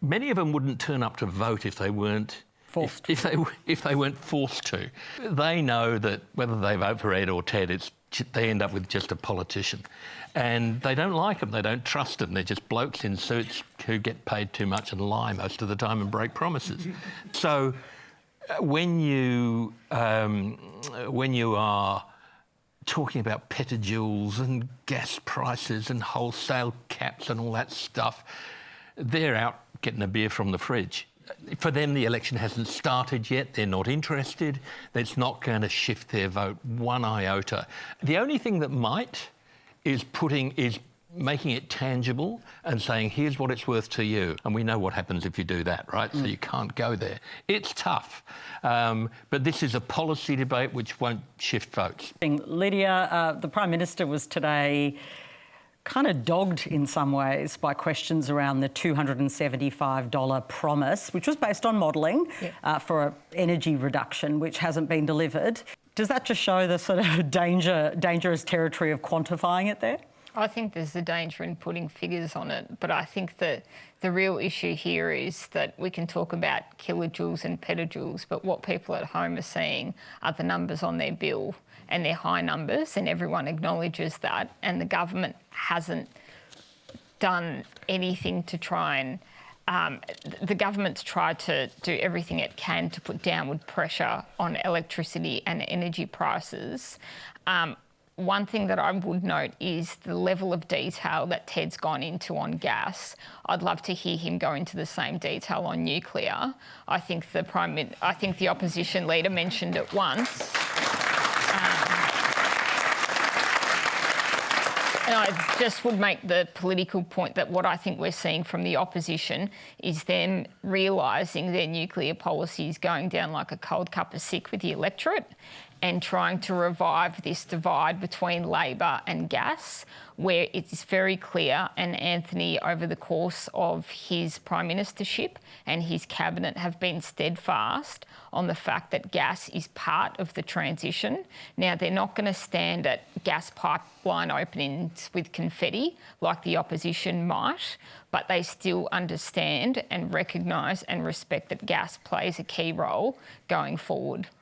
Many of them wouldn't turn up to vote if they weren't forced. If they weren't forced to. They know that whether they vote for Ed or Ted, they end up with just a politician. And they don't like them, they don't trust them. They're just blokes in suits who get paid too much and lie most of the time and break promises. So when you are talking about petajoules and gas prices and wholesale caps and all that stuff, they're out getting a beer from the fridge. For them, the election hasn't started yet. They're not interested. That's not going to shift their vote one iota. The only thing that might is making it tangible and saying, here's what it's worth to you. And we know what happens if you do that, right? So you can't go there. It's tough. But this is a policy debate which won't shift votes. Lydia, the Prime Minister was today kind of dogged in some ways by questions around the $275 promise, which was based on modelling for energy reduction, which hasn't been delivered. Does that just show the sort of dangerous territory of quantifying it there? I think there's a danger in putting figures on it, but I think that the real issue here is that we can talk about kilojoules and petajoules, but what people at home are seeing are the numbers on their bill, and they're high numbers, and everyone acknowledges that, and the government hasn't done anything to try and the government's tried to do everything it can to put downward pressure on electricity and energy prices. One thing that I would note is the level of detail that Ted's gone into on gas. I'd love to hear him go into the same detail on nuclear. I think the opposition leader mentioned it once. And I just would make the political point that what I think we're seeing from the opposition is them realising their nuclear policy is going down like a cold cup of sick with the electorate, and trying to revive this divide between Labor and gas, where it's very clear, and Anthony, over the course of his prime ministership and his cabinet, have been steadfast on the fact that gas is part of the transition. Now, they're not going to stand at gas pipeline openings with confetti like the opposition might, but they still understand and recognise and respect that gas plays a key role going forward.